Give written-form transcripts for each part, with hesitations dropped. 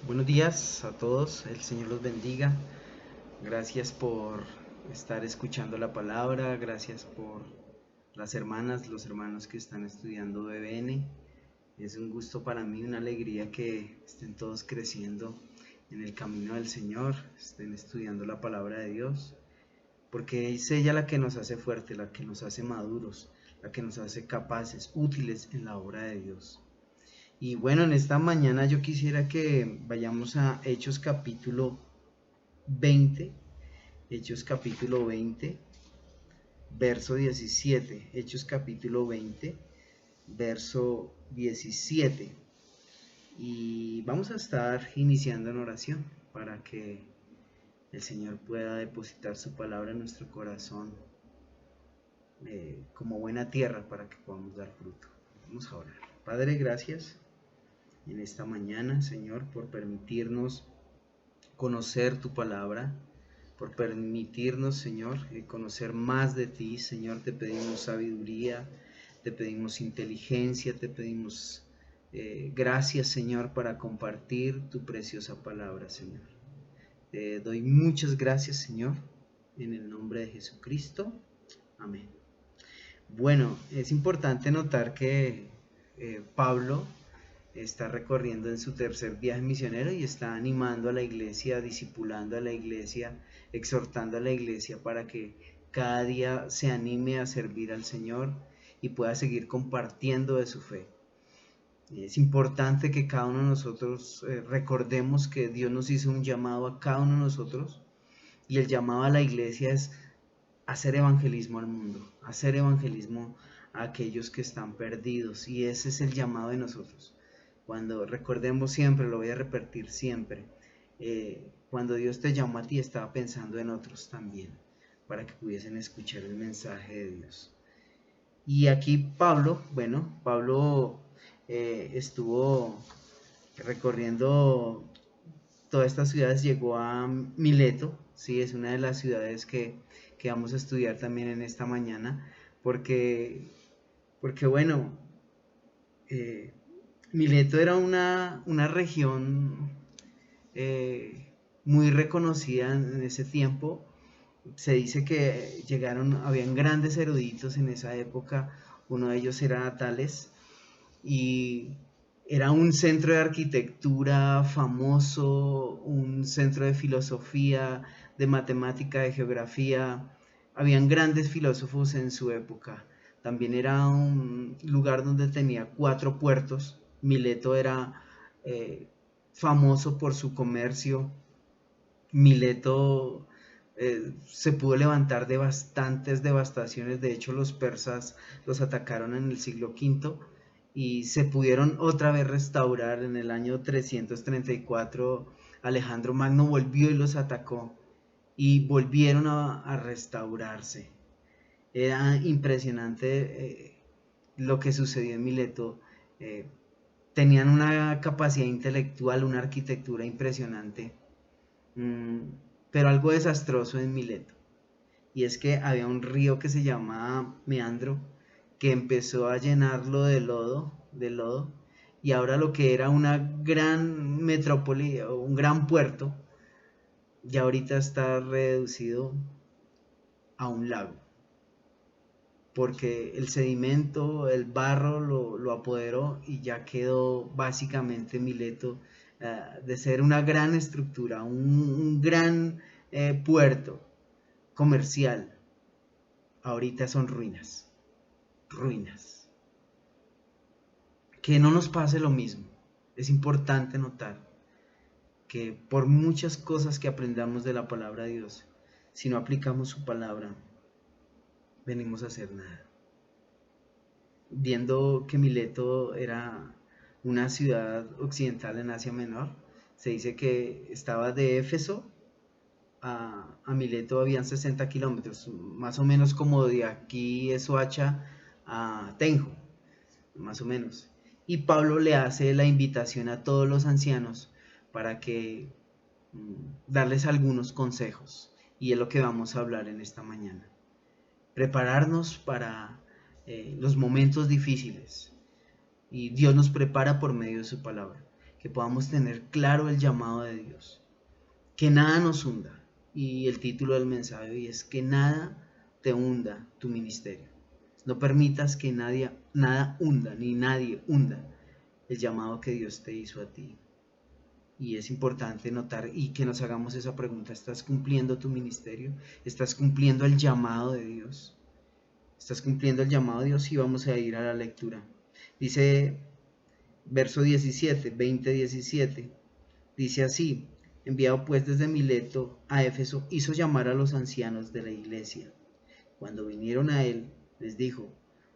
Buenos días a todos, el Señor los bendiga. Gracias por estar escuchando la palabra, gracias por las hermanas, los hermanos que están estudiando BBN. Es un gusto para mí, una alegría que estén todos creciendo en el camino del Señor, estén estudiando la palabra de Dios, porque es ella la que nos hace fuertes, la que nos hace maduros, la que nos hace capaces, útiles en la obra de Dios. Y bueno, en esta mañana yo quisiera que vayamos a Hechos capítulo 20, Hechos capítulo 20, verso 17, Hechos capítulo 20, verso 17. Y vamos a estar iniciando en oración para que el Señor pueda depositar su palabra en nuestro corazón como buena tierra para que podamos dar fruto. Vamos a orar. Padre, gracias en esta mañana, Señor, por permitirnos conocer tu palabra, por permitirnos, Señor, conocer más de ti. Señor, te pedimos sabiduría, te pedimos inteligencia, te pedimos gracias, Señor, para compartir tu preciosa palabra, Señor. Te doy muchas gracias, Señor, en el nombre de Jesucristo. Amén. Bueno, es importante notar que Pablo está recorriendo en su tercer viaje misionero y está animando a la iglesia, discipulando a la iglesia, exhortando a la iglesia para que cada día se anime a servir al Señor y pueda seguir compartiendo de su fe. Es importante que cada uno de nosotros recordemos que Dios nos hizo un llamado a cada uno de nosotros, y el llamado a la iglesia es hacer evangelismo al mundo, hacer evangelismo a aquellos que están perdidos, y ese es el llamado de nosotros. Cuando recordemos siempre, lo voy a repetir siempre, cuando Dios te llamó a ti, estaba pensando en otros también, para que pudiesen escuchar el mensaje de Dios. Y aquí Pablo estuvo recorriendo todas estas ciudades, llegó a Mileto, sí, es una de las ciudades que vamos a estudiar también en esta mañana, porque bueno, eh, Mileto era una región muy reconocida en ese tiempo. Se dice que habían grandes eruditos en esa época, uno de ellos era Tales, y era un centro de arquitectura famoso, un centro de filosofía, de matemática, de geografía. Habían grandes filósofos en su época. También era un lugar donde tenía 4 puertos. Mileto era eh, famoso por su comercio. Mileto se pudo levantar de bastantes devastaciones. De hecho, los persas los atacaron en el siglo V y se pudieron otra vez restaurar. En el año 334 Alejandro Magno volvió y los atacó y volvieron a restaurarse. Era impresionante lo que sucedió en Mileto. Eh, Tenían una capacidad intelectual, una arquitectura impresionante, pero algo desastroso en Mileto. Y es que había un río que se llamaba Meandro, que empezó a llenarlo de lodo, y ahora lo que era una gran metrópoli o un gran puerto, ya ahorita está reducido a un lago, porque el sedimento, el barro lo apoderó y ya quedó básicamente Mileto, de ser una gran estructura, un gran puerto comercial, ahorita son ruinas, ruinas. Que no nos pase lo mismo. Es importante notar que por muchas cosas que aprendamos de la palabra de Dios, si no aplicamos su palabra, venimos a hacer nada. Viendo que Mileto era una ciudad occidental en Asia Menor, se dice que estaba de Éfeso a Mileto habían 60 kilómetros, más o menos como de aquí es Soacha a Tenjo, más o menos. Y Pablo le hace la invitación a todos los ancianos para que darles algunos consejos, y es lo que vamos a hablar en esta mañana. Prepararnos para los momentos difíciles, y Dios nos prepara por medio de su palabra. que podamos tener claro el llamado de Dios, que nada nos hunda. Y el título del mensaje hoy es que nada te hunda tu ministerio. No permitas que nada hunda, ni nadie hunda el llamado que Dios te hizo a ti. Y es importante notar y que nos hagamos esa pregunta: ¿estás cumpliendo tu ministerio? ¿Estás cumpliendo el llamado de Dios? ¿Estás cumpliendo el llamado de Dios? Y vamos a ir a la lectura. Dice verso 17, 20-17, dice así: enviado pues desde Mileto a Éfeso, hizo llamar a los ancianos de la iglesia. Cuando vinieron a él, les dijo: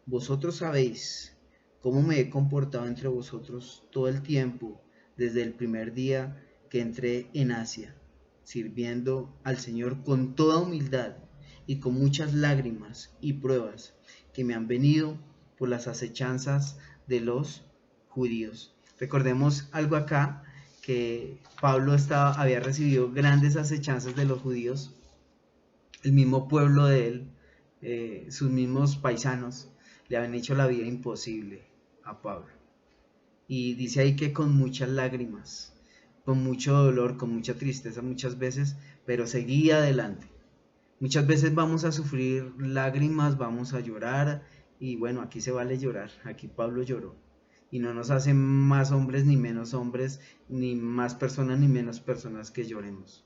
vosotros sabéis cómo me he comportado entre vosotros todo el tiempo, desde el primer día que entré en Asia, sirviendo al Señor con toda humildad y con muchas lágrimas y pruebas que me han venido por las acechanzas de los judíos. Recordemos algo acá, que Pablo había recibido grandes acechanzas de los judíos, el mismo pueblo de él, sus mismos paisanos le habían hecho la vida imposible a Pablo. Y dice ahí que con muchas lágrimas, con mucho dolor, con mucha tristeza muchas veces, pero seguía adelante. Muchas veces vamos a sufrir lágrimas, vamos a llorar, y bueno, aquí se vale llorar. Aquí Pablo lloró, y no nos hace más hombres ni menos hombres, ni más personas ni menos personas que lloremos.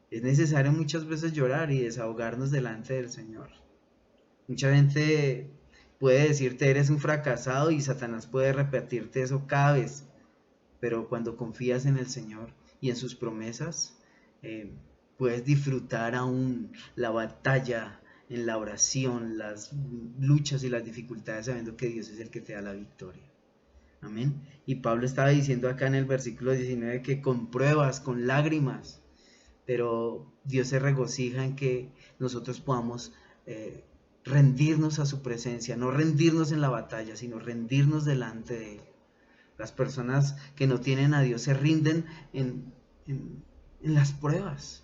Es necesario muchas veces llorar y desahogarnos delante del Señor. Mucha gente puede decirte eres un fracasado, y Satanás puede repetirte eso cada vez, pero cuando confías en el Señor y en sus promesas, puedes disfrutar aún la batalla en la oración, las luchas y las dificultades, sabiendo que Dios es el que te da la victoria. Amén. Y Pablo estaba diciendo acá en el versículo 19 que con pruebas, con lágrimas, pero Dios se regocija en que nosotros podamos rendirnos a su presencia, no rendirnos en la batalla, sino rendirnos delante de Él. Las personas que no tienen a Dios se rinden en las pruebas,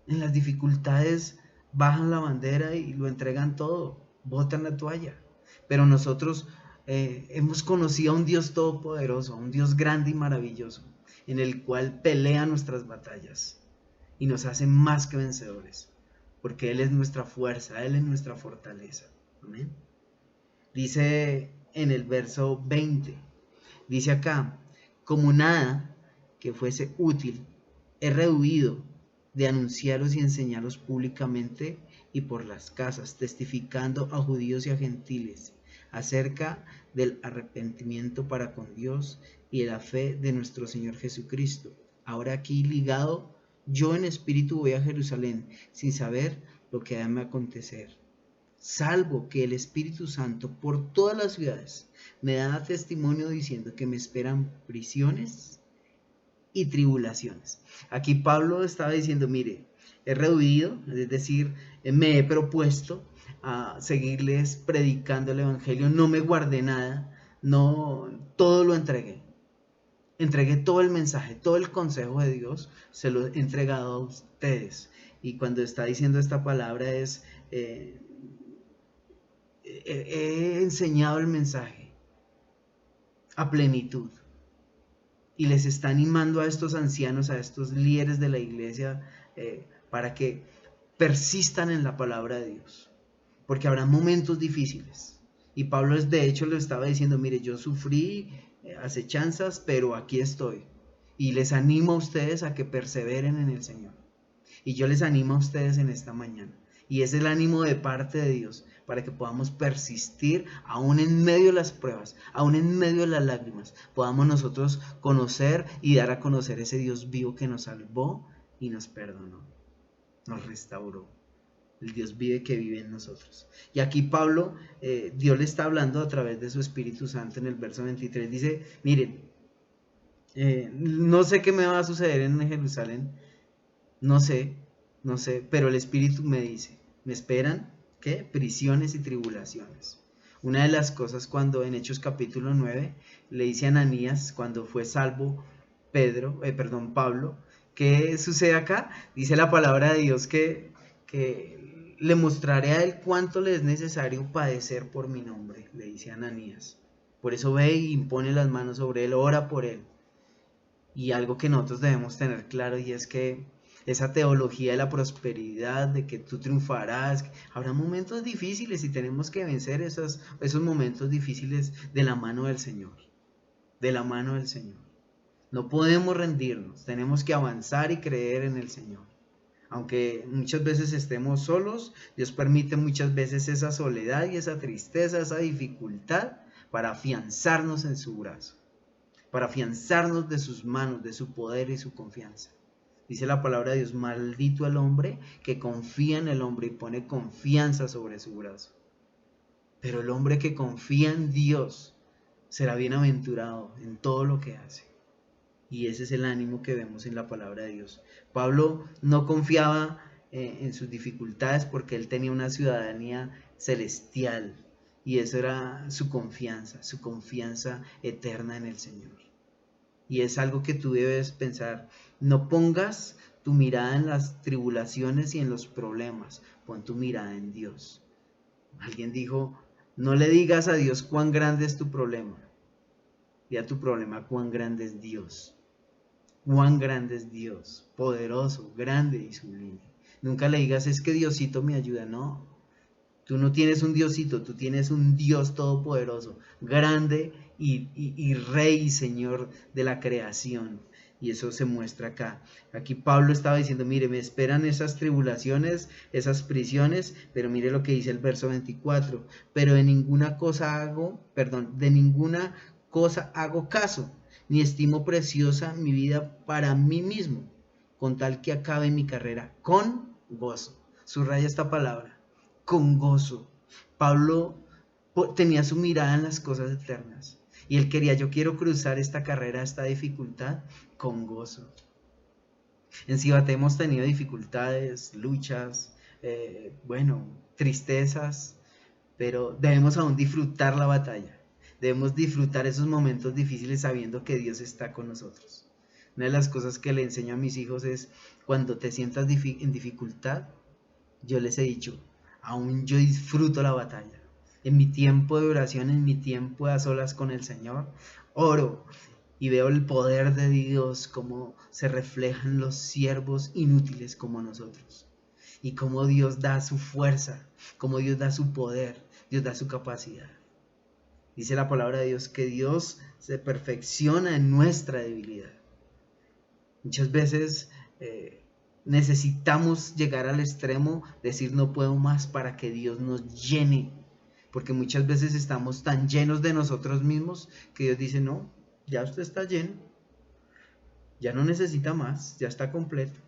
en las dificultades, bajan la bandera y lo entregan todo, botan la toalla. Pero nosotros hemos conocido a un Dios todopoderoso, a un Dios grande y maravilloso, en el cual pelea nuestras batallas y nos hace más que vencedores, porque Él es nuestra fuerza, Él es nuestra fortaleza. Amén. Dice en el verso 20, dice acá: como nada que fuese útil, he rehuido de anunciaros y enseñaros públicamente y por las casas, testificando a judíos y a gentiles acerca del arrepentimiento para con Dios y de la fe de nuestro Señor Jesucristo. Ahora aquí ligado, yo en espíritu voy a Jerusalén, sin saber lo que ha de acontecer, salvo que el Espíritu Santo por todas las ciudades me da testimonio diciendo que me esperan prisiones y tribulaciones. Aquí Pablo estaba diciendo: mire, he rehuido, es decir, me he propuesto a seguirles predicando el evangelio, no me guardé nada, no, todo lo entregué todo el mensaje, todo el consejo de Dios, se lo he entregado a ustedes. Y cuando está diciendo esta palabra es, he enseñado el mensaje a plenitud. Y les está animando a estos ancianos, a estos líderes de la iglesia, para que persistan en la palabra de Dios, porque habrá momentos difíciles. Y Pablo de hecho lo estaba diciendo: mire, yo sufrí acechanzas, pero aquí estoy. Y les animo a ustedes a que perseveren en el Señor. Y yo les animo a ustedes en esta mañana. Y es el ánimo de parte de Dios, para que podamos persistir aún en medio de las pruebas, aún en medio de las lágrimas. Podamos nosotros conocer y dar a conocer ese Dios vivo que nos salvó y nos perdonó, nos restauró. El Dios vive que vive en nosotros. Y aquí Pablo, Dios le está hablando a través de su Espíritu Santo en el verso 23. Dice: miren, no sé qué me va a suceder en Jerusalén, no sé, pero el Espíritu me dice, me esperan, ¿qué? Prisiones y tribulaciones. Una de las cosas, cuando en Hechos capítulo 9 le dice a Ananías, cuando fue salvo Pablo, ¿qué sucede acá? Dice la palabra de Dios que le mostraré a él cuánto le es necesario padecer por mi nombre, le dice a Ananías. Por eso ve y impone las manos sobre él, ora por él. Y algo que nosotros debemos tener claro, y es que esa teología de la prosperidad, de que tú triunfarás, habrá momentos difíciles y tenemos que vencer esos momentos difíciles de la mano del Señor, de la mano del Señor. No podemos rendirnos, tenemos que avanzar y creer en el Señor. Aunque muchas veces estemos solos, Dios permite muchas veces esa soledad y esa tristeza, esa dificultad para afianzarnos en su brazo, para afianzarnos de sus manos, de su poder y su confianza. Dice la palabra de Dios, maldito el hombre que confía en el hombre y pone confianza sobre su brazo. Pero el hombre que confía en Dios será bienaventurado en todo lo que hace. Y ese es el ánimo que vemos en la palabra de Dios. Pablo no confiaba en sus dificultades porque él tenía una ciudadanía celestial. Y eso era su confianza eterna en el Señor. Y es algo que tú debes pensar. No pongas tu mirada en las tribulaciones y en los problemas. Pon tu mirada en Dios. Alguien dijo, no le digas a Dios cuán grande es tu problema. Di a tu problema cuán grande es Dios. Cuán grande es Dios, poderoso, grande y sublime. Nunca le digas, es que Diosito me ayuda. No, tú no tienes un Diosito, tú tienes un Dios todopoderoso, grande y Rey y Señor de la creación. Y eso se muestra acá. Aquí Pablo estaba diciendo, mire, me esperan esas tribulaciones, esas prisiones, pero mire lo que dice el verso 24. Pero de ninguna cosa hago caso, ni estimo preciosa mi vida para mí mismo, con tal que acabe mi carrera con gozo. Subraya esta palabra, con gozo. Pablo tenía su mirada en las cosas eternas y él quería, yo quiero cruzar esta carrera, esta dificultad con gozo. En Cibate hemos tenido dificultades, luchas, tristezas, pero debemos aún disfrutar la batalla. Debemos disfrutar esos momentos difíciles sabiendo que Dios está con nosotros. Una de las cosas que le enseño a mis hijos es, cuando te sientas en dificultad, yo les he dicho, aún yo disfruto la batalla. En mi tiempo de oración, en mi tiempo a solas con el Señor, oro y veo el poder de Dios, cómo se reflejan los siervos inútiles como nosotros. Y cómo Dios da su fuerza, cómo Dios da su poder, Dios da su capacidad. Dice la palabra de Dios que Dios se perfecciona en nuestra debilidad. Muchas veces necesitamos llegar al extremo, decir no puedo más para que Dios nos llene. Porque muchas veces estamos tan llenos de nosotros mismos que Dios dice, no, ya usted está lleno, ya no necesita más, ya está completo.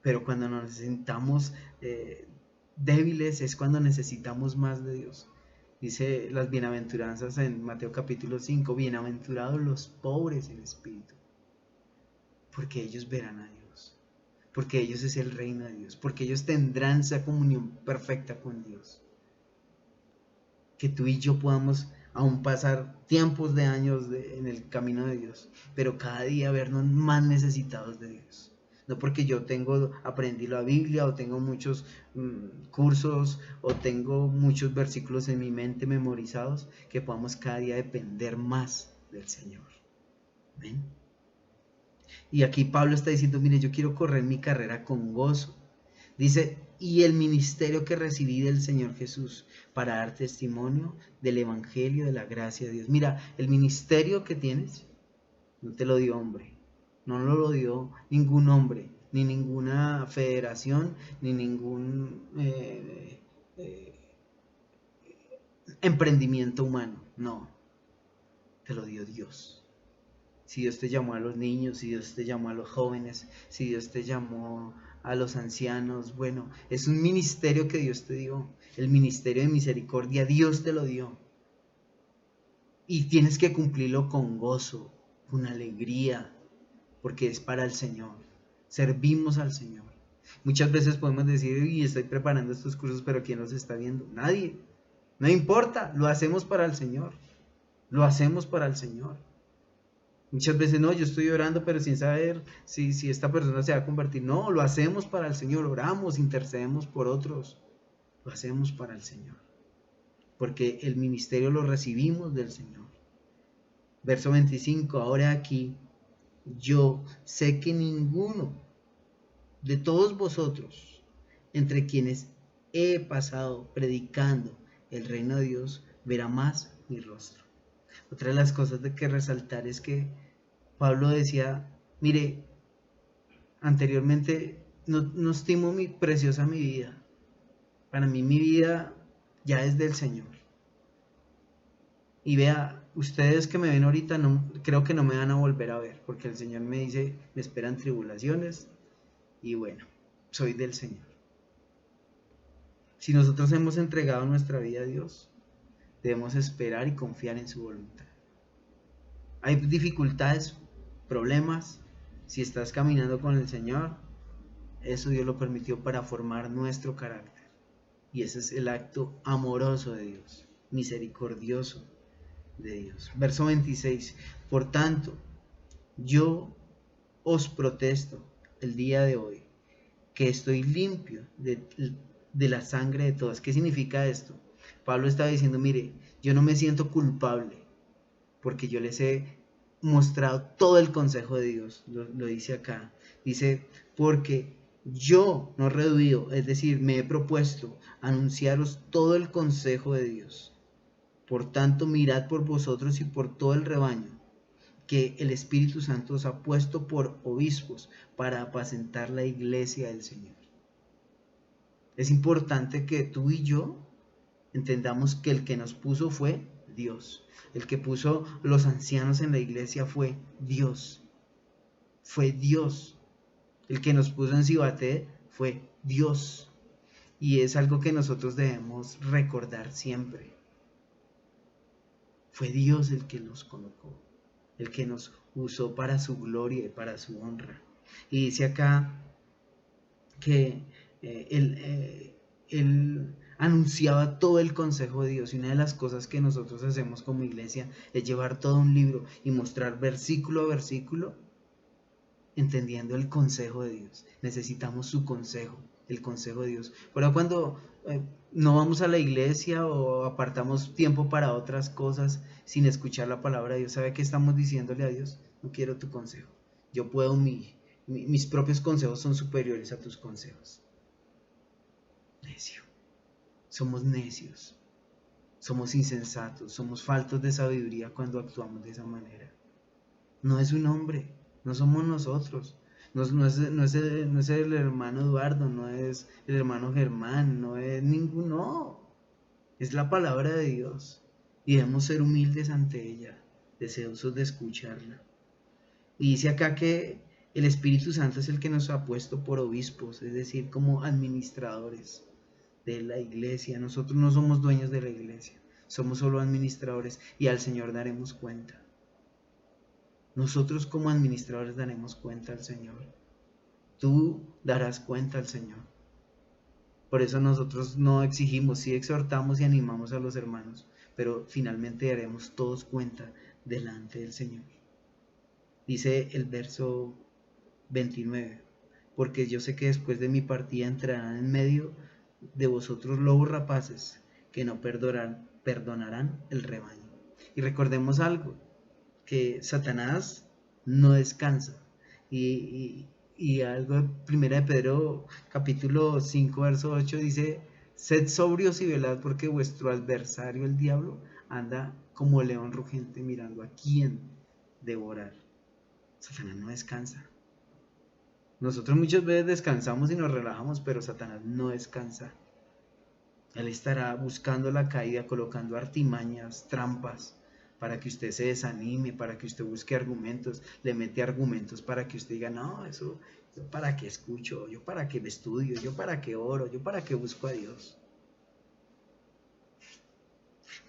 Pero cuando nos sentamos débiles es cuando necesitamos más de Dios. Dice las bienaventuranzas en Mateo capítulo 5, bienaventurados los pobres en espíritu, porque ellos verán a Dios, porque ellos es el reino de Dios, porque ellos tendrán esa comunión perfecta con Dios. Que tú y yo podamos aún pasar tiempos de años en el camino de Dios, pero cada día vernos más necesitados de Dios. No porque yo aprendí la Biblia o tengo muchos cursos o tengo muchos versículos en mi mente memorizados, que podamos cada día depender más del Señor. ¿Ven? Y aquí Pablo está diciendo, mire, yo quiero correr mi carrera con gozo. Dice, y el ministerio que recibí del Señor Jesús para dar testimonio del Evangelio, de la gracia de Dios. Mira, el ministerio que tienes no te lo dio hombre, no lo dio ningún hombre, ni ninguna federación, ni ningún emprendimiento humano, no, te lo dio Dios. Si Dios te llamó a los niños, si Dios te llamó a los jóvenes, si Dios te llamó a los ancianos, bueno, es un ministerio que Dios te dio, el ministerio de misericordia, Dios te lo dio. Y tienes que cumplirlo con gozo, con alegría, porque es para el Señor. Servimos al Señor. Muchas veces podemos decir, y estoy preparando estos cursos, pero ¿quién los está viendo? Nadie. No importa, lo hacemos para el Señor. Lo hacemos para el Señor. Muchas veces no, yo estoy orando pero sin saber si esta persona se va a convertir. No, lo hacemos para el Señor, oramos, intercedemos por otros. Lo hacemos para el Señor. Porque el ministerio lo recibimos del Señor. Verso 25, ahora aquí yo sé que ninguno de todos vosotros, entre quienes he pasado predicando el reino de Dios, verá más mi rostro. Otra de las cosas de que resaltar es que Pablo decía, mire, anteriormente no estimo preciosa mi vida. Para mí mi vida ya es del Señor. Y vea, ustedes que me ven ahorita, creo que no me van a volver a ver, porque el Señor me dice, me esperan tribulaciones, y bueno, soy del Señor. Si nosotros hemos entregado nuestra vida a Dios, debemos esperar y confiar en su voluntad. Hay dificultades, problemas. Si estás caminando con el Señor, eso Dios lo permitió para formar nuestro carácter. Y ese es el acto amoroso de Dios, misericordioso de Dios. Verso 26. Por tanto, yo os protesto el día de hoy que estoy limpio de la sangre de todos. ¿Qué significa esto? Pablo está diciendo, mire, yo no me siento culpable porque yo les he mostrado todo el consejo de Dios. Lo dice acá. Dice, porque yo no he rehuido, es decir, me he propuesto anunciaros todo el consejo de Dios. Por tanto, mirad por vosotros y por todo el rebaño que el Espíritu Santo os ha puesto por obispos para apacentar la iglesia del Señor. Es importante que tú y yo entendamos que el que nos puso fue Dios. El que puso los ancianos en la iglesia fue Dios. Fue Dios. El que nos puso en Cibaté fue Dios. Y es algo que nosotros debemos recordar siempre. Fue Dios el que nos colocó, el que nos usó para su gloria y para su honra. Y dice acá que él anunciaba todo el consejo de Dios, y una de las cosas que nosotros hacemos como iglesia es llevar todo un libro y mostrar versículo a versículo entendiendo el consejo de Dios. Necesitamos su consejo, el consejo de Dios. Pero cuando no vamos a la iglesia o apartamos tiempo para otras cosas sin escuchar la palabra de Dios, ¿sabe qué estamos diciéndole a Dios? No quiero tu consejo. Yo puedo, mis propios consejos son superiores a tus consejos. Necio. Somos necios. Somos insensatos. Somos faltos de sabiduría cuando actuamos de esa manera. No es un hombre. No somos nosotros. No es el hermano Eduardo, no es el hermano Germán, no es ninguno. Es la palabra de Dios. Y debemos ser humildes ante ella, deseosos de escucharla. Y dice acá que el Espíritu Santo es el que nos ha puesto por obispos, es decir, como administradores de la iglesia. Nosotros no somos dueños de la iglesia, somos solo administradores, y al Señor daremos cuenta. Nosotros como administradores daremos cuenta al Señor. Tú darás cuenta al Señor. Por eso nosotros no exigimos, sí exhortamos y animamos a los hermanos, pero finalmente daremos todos cuenta delante del Señor. Dice el verso 29, porque yo sé que después de mi partida entrarán en medio de vosotros lobos rapaces que no perdonarán el rebaño. Y recordemos algo, que Satanás no descansa. Y algo de 1 de Pedro capítulo 5 verso 8 dice, sed sobrios y velad porque vuestro adversario el diablo anda como león rugiente mirando a quién devorar. Satanás no descansa. Nosotros muchas veces descansamos y nos relajamos, pero Satanás no descansa. Él estará buscando la caída, colocando artimañas, trampas, para que usted se desanime, para que usted busque argumentos, le mete argumentos para que usted diga, no, eso, yo para qué escucho, yo para qué estudio, yo para qué oro, yo para qué busco a Dios.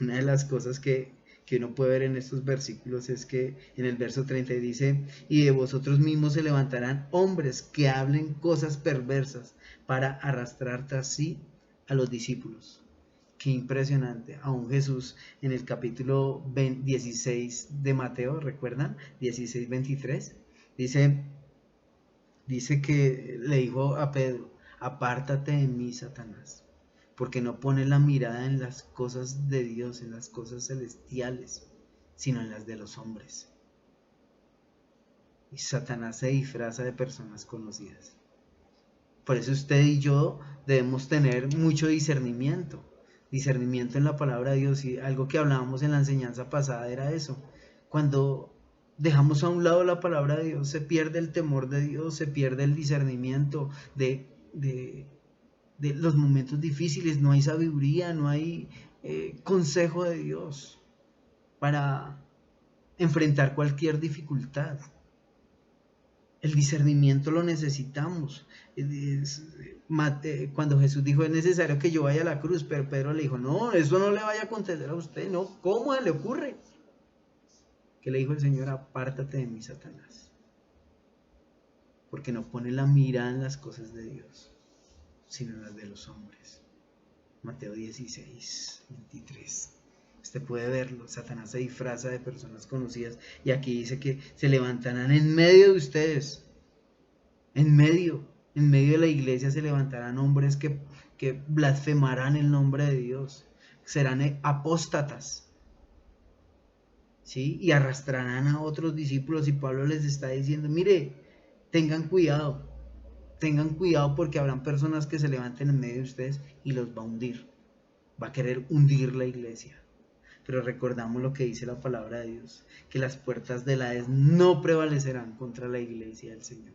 Una de las cosas que uno puede ver en estos versículos es que en el verso 30 dice, y de vosotros mismos se levantarán hombres que hablen cosas perversas para arrastrar tras sí a los discípulos. Qué impresionante. Aún Jesús en el capítulo 16 de Mateo, ¿recuerdan? 16:23, dice que le dijo a Pedro, apártate de mí, Satanás, porque no pones la mirada en las cosas de Dios, en las cosas celestiales, sino en las de los hombres. y Satanás se disfraza de personas conocidas. Por eso usted y yo debemos tener mucho discernimiento en la palabra de Dios. Y algo que hablábamos en la enseñanza pasada era eso. Cuando dejamos a un lado la palabra de Dios, se pierde el temor de Dios, se pierde el discernimiento de los momentos difíciles. No hay sabiduría, no hay consejo de Dios para enfrentar cualquier dificultad. El discernimiento lo necesitamos. Cuando Jesús dijo es necesario que yo vaya a la cruz, pero Pedro le dijo, no, eso no le vaya a acontecer a usted, no, ¿cómo le ocurre? Que le dijo el Señor, apártate de mí, Satanás, porque no pone la mirada en las cosas de Dios, sino en las de los hombres. Mateo 16, 23. Usted puede verlo, Satanás se disfraza de personas conocidas y aquí dice que se levantarán en medio de ustedes, en medio de la iglesia se levantarán hombres que blasfemarán el nombre de Dios, serán apóstatas, ¿sí? Y arrastrarán a otros discípulos y Pablo les está diciendo, mire, tengan cuidado porque habrán personas que se levanten en medio de ustedes y los va a hundir, va a querer hundir la iglesia. Pero recordamos lo que dice la palabra de Dios, que las puertas del Hades no prevalecerán contra la iglesia del Señor.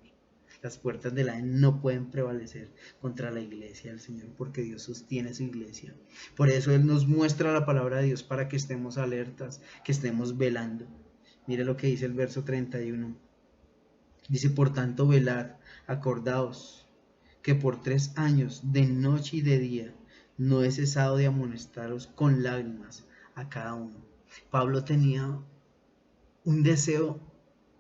Las puertas del Hades no pueden prevalecer contra la iglesia del Señor, porque Dios sostiene su iglesia. Por eso Él nos muestra la palabra de Dios para que estemos alertas, que estemos velando. Mire lo que dice el verso 31. Dice, por tanto, velad, acordaos, que por 3 años, de noche y de día, no he cesado de amonestaros con lágrimas a cada uno. Pablo tenía un deseo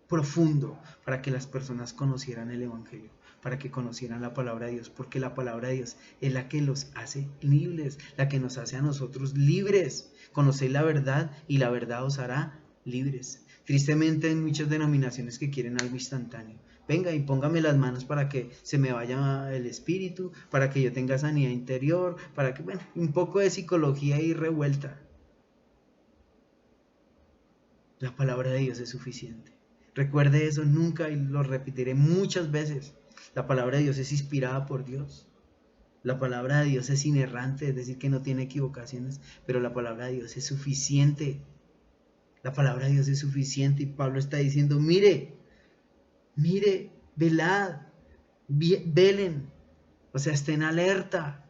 profundo para que las personas conocieran el Evangelio, para que conocieran la palabra de Dios, porque la palabra de Dios es la que los hace libres, la que nos hace a nosotros libres. Conocéis la verdad y la verdad os hará libres. Tristemente hay muchas denominaciones que quieren algo instantáneo. Venga y póngame las manos para que se me vaya el espíritu, para que yo tenga sanidad interior, para que, bueno, un poco de psicología y revuelta. La palabra de Dios es suficiente. Recuerde eso nunca y lo repetiré muchas veces. La palabra de Dios es inspirada por Dios. La palabra de Dios es inerrante, es decir, que no tiene equivocaciones, pero la palabra de Dios es suficiente. La palabra de Dios es suficiente y Pablo está diciendo, mire, velad, velen, o sea, estén alerta.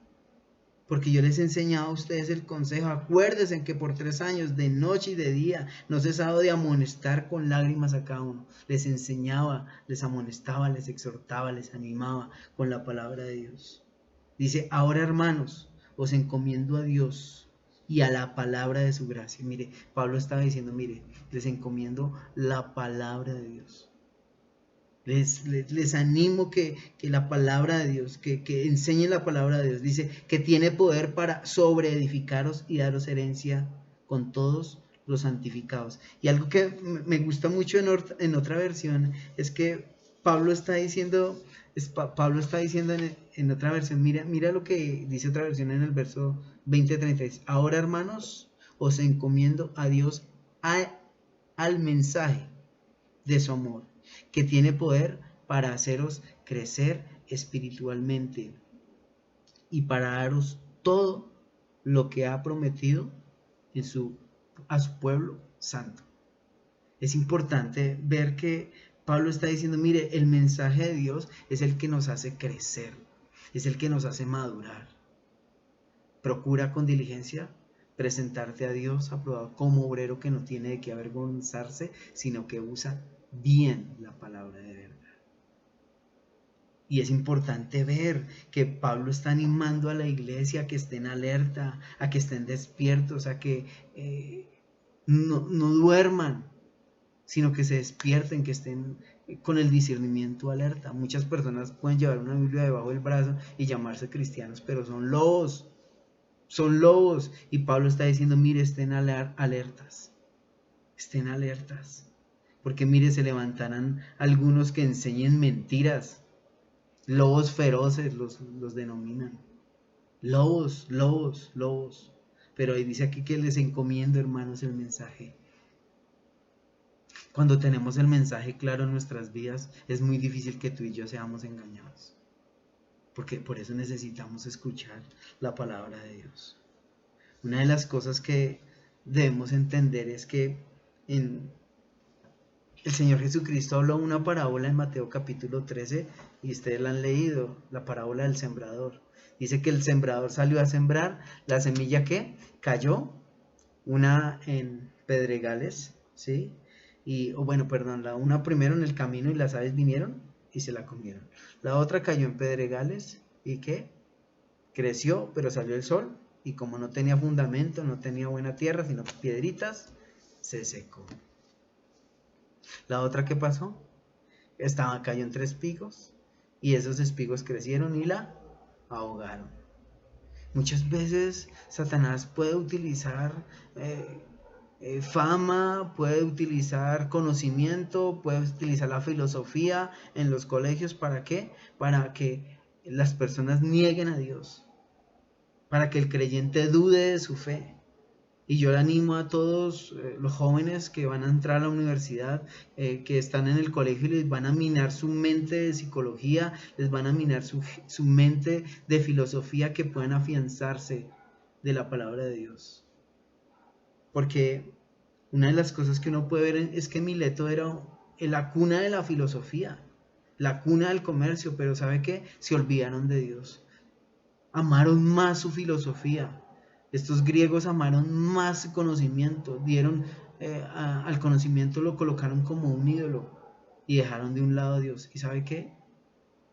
Porque yo les he enseñado a ustedes el consejo. Acuérdense que por 3 años, de noche y de día, no he cesado de amonestar con lágrimas a cada uno. Les enseñaba, les amonestaba, les exhortaba, les animaba con la palabra de Dios. Dice, ahora hermanos, os encomiendo a Dios y a la palabra de su gracia. Mire, Pablo estaba diciendo, mire, les encomiendo la palabra de Dios. Les animo que la palabra de Dios, que enseñen la palabra de Dios. Dice que tiene poder para sobreedificaros y daros herencia con todos los santificados. Y algo que me gusta mucho en otra versión es que Pablo está diciendo en otra versión, mira lo que dice otra versión en el verso 20-36. Ahora, hermanos, os encomiendo a Dios al mensaje de su amor, que tiene poder para haceros crecer espiritualmente y para daros todo lo que ha prometido a su pueblo santo. Es importante ver que Pablo está diciendo, mire, el mensaje de Dios es el que nos hace crecer, es el que nos hace madurar. Procura con diligencia presentarte a Dios aprobado como obrero que no tiene de qué avergonzarse, sino que usa bien la palabra de verdad. Y es importante ver que Pablo está animando a la iglesia a que estén alerta, a que estén despiertos, a que no duerman, sino que se despierten, que estén con el discernimiento alerta. Muchas personas pueden llevar una Biblia debajo del brazo y llamarse cristianos, pero son lobos. Son lobos. Y Pablo está diciendo, mire, estén alertas. Estén alertas. Porque mire, se levantarán algunos que enseñen mentiras. Lobos feroces los denominan. Lobos. Pero ahí dice aquí que les encomiendo, hermanos, el mensaje. Cuando tenemos el mensaje claro en nuestras vidas, es muy difícil que tú y yo seamos engañados. Porque por eso necesitamos escuchar la palabra de Dios. Una de las cosas que debemos entender es que el Señor Jesucristo habló una parábola en Mateo capítulo 13 y ustedes la han leído, la parábola del sembrador. Dice que el sembrador salió a sembrar, la semilla que cayó, una en pedregales, ¿sí? Una primero en el camino y las aves vinieron y se la comieron. La otra cayó en pedregales y ¿qué? Creció, pero salió el sol y como no tenía fundamento, no tenía buena tierra, sino piedritas, se secó. La otra, ¿qué pasó? Cayó entre espigos y esos espigos crecieron y la ahogaron. Muchas veces Satanás puede utilizar fama, puede utilizar conocimiento, puede utilizar la filosofía en los colegios. ¿Para qué? Para que las personas nieguen a Dios, para que el creyente dude de su fe. Y yo le animo a todos los jóvenes que van a entrar a la universidad, que están en el colegio y les van a minar su mente de psicología, les van a minar su mente de filosofía, que puedan afianzarse de la palabra de Dios. Porque una de las cosas que uno puede ver es que Mileto era la cuna de la filosofía, la cuna del comercio, pero ¿sabe qué? Se olvidaron de Dios. Amaron más su filosofía. Estos griegos amaron más su conocimiento, al conocimiento lo colocaron como un ídolo y dejaron de un lado a Dios. ¿Y sabe qué?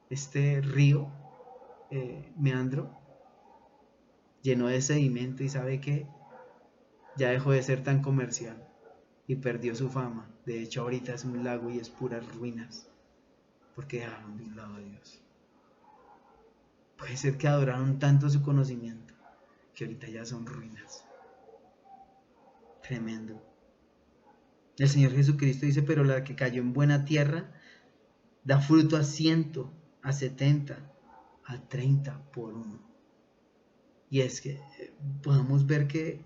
Este río, Meandro, llenó de sedimento y ¿sabe qué? Ya dejó de ser tan comercial y perdió su fama. De hecho, ahorita es un lago y es puras ruinas porque dejaron de un lado a Dios. Puede ser que adoraron tanto su conocimiento que ahorita ya son ruinas. Tremendo. El Señor Jesucristo dice, pero la que cayó en buena tierra da fruto a 100, a 70, a 30 por uno. Y es que podemos ver que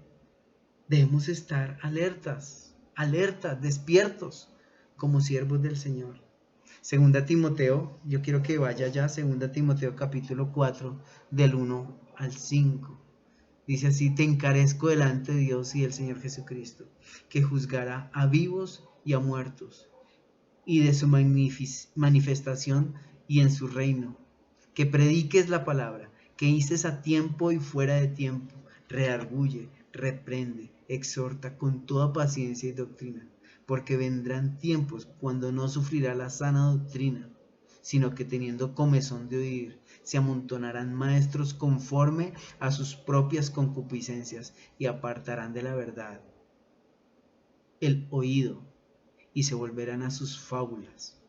debemos estar alertas, despiertos, como siervos del Señor. Segunda Timoteo, yo quiero que vaya ya, Segunda Timoteo capítulo 4, del 1 al 5. Dice así: te encarezco delante de Dios y del Señor Jesucristo, que juzgará a vivos y a muertos, y de su manifestación y en su reino, que prediques la palabra, que instes a tiempo y fuera de tiempo, redarguye, reprende, exhorta con toda paciencia y doctrina, porque vendrán tiempos cuando no sufrirá la sana doctrina, sino que teniendo comezón de oír, se amontonarán maestros conforme a sus propias concupiscencias y apartarán de la verdad el oído y se volverán a sus fábulas.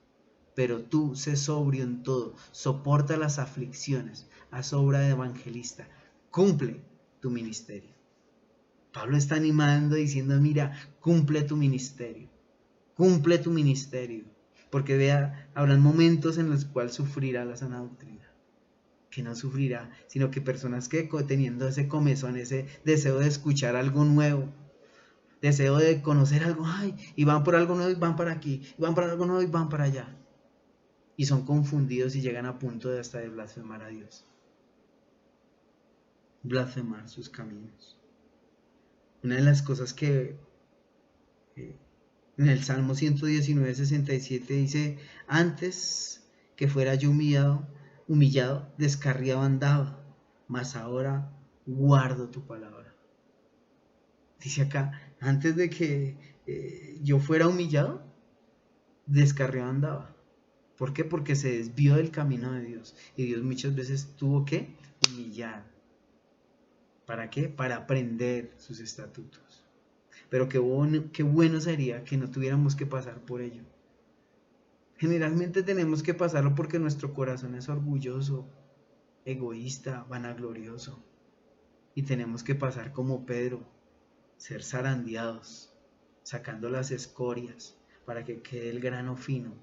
Pero tú, sé sobrio en todo, soporta las aflicciones, haz obra de evangelista, cumple tu ministerio. Pablo está animando diciendo, mira, cumple tu ministerio, porque vea, habrán momentos en los cuales sufrirá la sana doctrina, que no sufrirá, sino que personas que teniendo ese comezón, ese deseo de escuchar algo nuevo, deseo de conocer algo, y van por algo nuevo y van para aquí, y van para algo nuevo y van para allá, y son confundidos y llegan a punto de hasta de blasfemar a Dios, blasfemar sus caminos. Una de las cosas que en el Salmo 119, 67 dice, antes que fuera yo humillado, descarriado andaba, mas ahora guardo tu palabra. Dice acá, antes de que yo fuera humillado, descarriado andaba. ¿Por qué? Porque se desvió del camino de Dios. Y Dios muchas veces tuvo que humillar. ¿Para qué? Para aprender sus estatutos. Pero qué bueno sería que no tuviéramos que pasar por ello. Generalmente tenemos que pasarlo porque nuestro corazón es orgulloso, egoísta, vanaglorioso. Y tenemos que pasar como Pedro, ser zarandeados, sacando las escorias para que quede el grano fino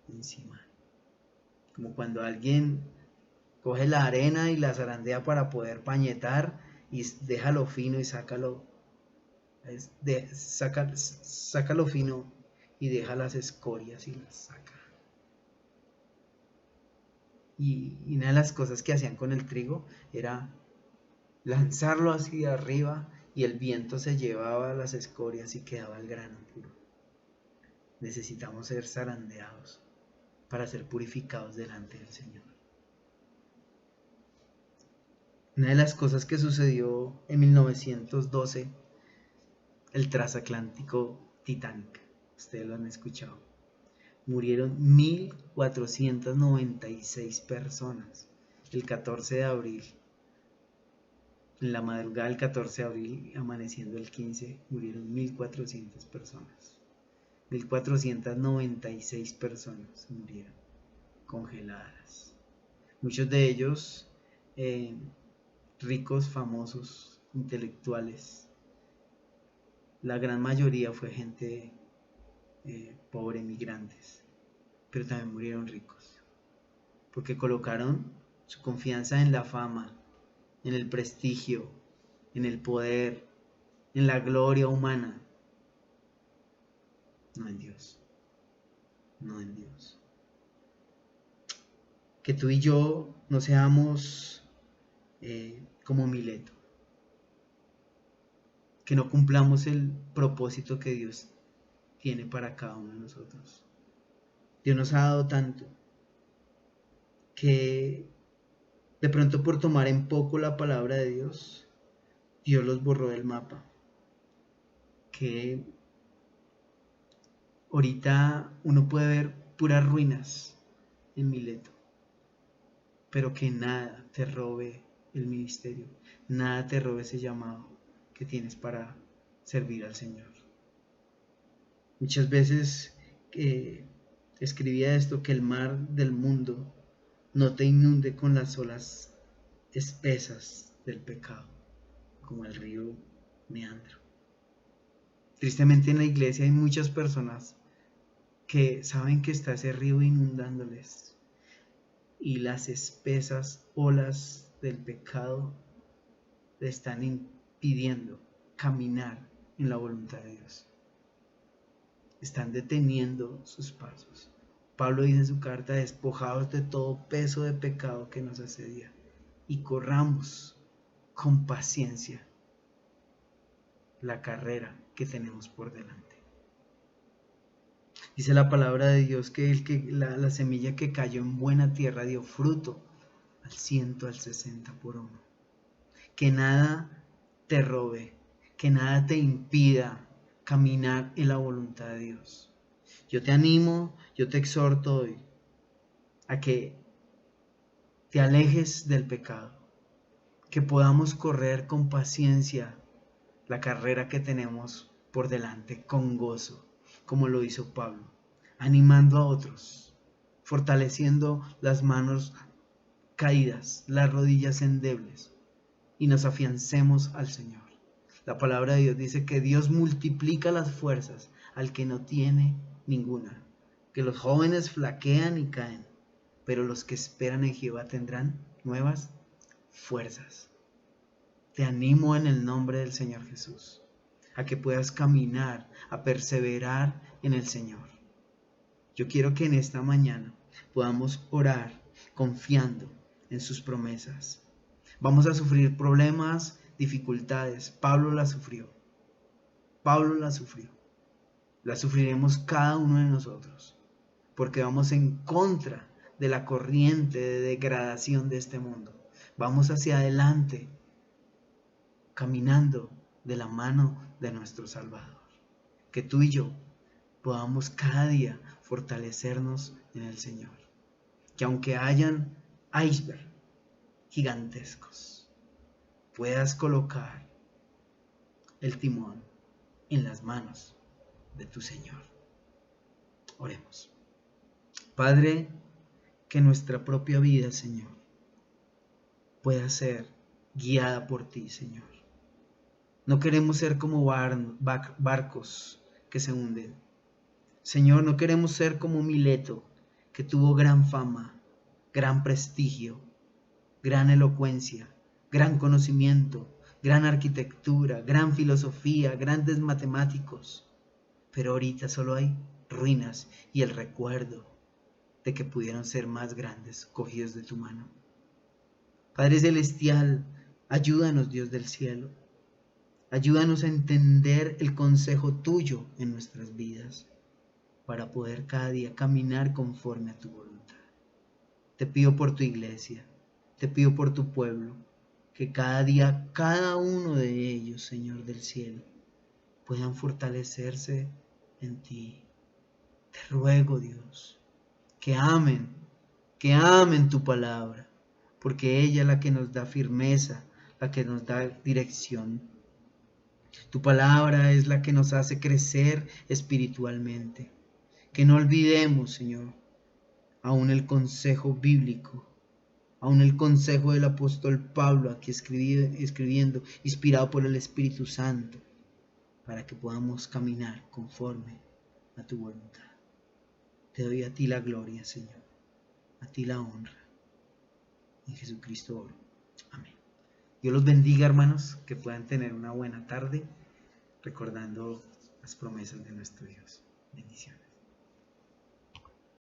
encima. Como cuando alguien coge la arena y la zarandea para poder pañetar y deja lo fino y saca lo fino y deja las escorias y las saca. Y una de las cosas que hacían con el trigo era lanzarlo hacia arriba y el viento se llevaba las escorias y quedaba el grano puro. Necesitamos ser zarandeados para ser purificados delante del Señor. Una de las cosas que sucedió en 1912, el transatlántico Titanic, ustedes lo han escuchado, murieron 1.496 personas el 14 de abril. En la madrugada del 14 de abril, amaneciendo el 15, murieron 1.400 personas. 1.496 personas murieron congeladas. Muchos de ellos ricos, famosos, intelectuales. La gran mayoría fue gente pobre, migrantes, pero también murieron ricos, porque colocaron su confianza en la fama, en el prestigio, en el poder, en la gloria humana, no en Dios, no en Dios. Que tú y yo no seamos como Mileto, que no cumplamos el propósito que Dios tiene para cada uno de nosotros. Dios nos ha dado tanto que de pronto por tomar en poco la palabra de Dios, Dios los borró del mapa. Que ahorita uno puede ver puras ruinas en Mileto, pero que nada te robe el ministerio, nada te robe ese llamado que tienes para servir al Señor. Muchas veces escribía esto, que el mar del mundo no te inunde con las olas espesas del pecado, como el río Meandro. Tristemente en la iglesia hay muchas personas que saben que está ese río inundándoles y las espesas olas del pecado le están impidiendo caminar en la voluntad de Dios. Están deteniendo sus pasos. Pablo dice en su carta: despojados de todo peso de pecado que nos asedia y corramos con paciencia la carrera que tenemos por delante. Dice la palabra de Dios que la semilla que cayó en buena tierra dio fruto al 100, al 60 por uno. Que nada te robe, que nada te impida caminar en la voluntad de Dios. Yo te animo, yo te exhorto hoy a que te alejes del pecado, que podamos correr con paciencia la carrera que tenemos por delante, con gozo, como lo hizo Pablo, animando a otros, fortaleciendo las manos caídas, las rodillas endebles, y nos afiancemos al Señor. La palabra de Dios dice que Dios multiplica las fuerzas al que no tiene ninguna, que los jóvenes flaquean y caen, pero los que esperan en Jehová tendrán nuevas fuerzas. Te animo en el nombre del Señor Jesús a que puedas caminar, a perseverar en el Señor. Yo quiero que en esta mañana podamos orar confiando en sus promesas. Vamos a sufrir problemas, dificultades. Pablo las sufrió. Pablo las sufrió. Las sufriremos cada uno de nosotros, porque vamos en contra de la corriente de degradación de este mundo. Vamos hacia adelante, caminando de la mano de nuestro Salvador. Que tú y yo podamos cada día fortalecernos en el Señor. Que aunque hayan icebergs gigantescos, puedas colocar el timón en las manos de tu Señor. Oremos. Padre, que nuestra propia vida, Señor, pueda ser guiada por ti, Señor. No queremos ser como barcos que se hunden. Señor, no queremos ser como Mileto, que tuvo gran fama, gran prestigio, gran elocuencia, gran conocimiento, gran arquitectura, gran filosofía, grandes matemáticos. Pero ahorita solo hay ruinas y el recuerdo de que pudieron ser más grandes cogidos de tu mano. Padre Celestial, ayúdanos, Dios del cielo. Ayúdanos a entender el consejo tuyo en nuestras vidas para poder cada día caminar conforme a tu voluntad. Te pido por tu iglesia, te pido por tu pueblo, que cada día, cada uno de ellos, Señor del cielo, puedan fortalecerse en ti. Te ruego, Dios, que amen tu palabra, porque ella es la que nos da firmeza, la que nos da dirección. Tu palabra es la que nos hace crecer espiritualmente. Que no olvidemos, Señor, aún el consejo bíblico, aún el consejo del apóstol Pablo, aquí escribiendo, inspirado por el Espíritu Santo, para que podamos caminar conforme a tu voluntad. Te doy a ti la gloria, Señor, a ti la honra. En Jesucristo oro. Amén. Dios los bendiga, hermanos, que puedan tener una buena tarde, recordando las promesas de nuestro Dios. Bendiciones.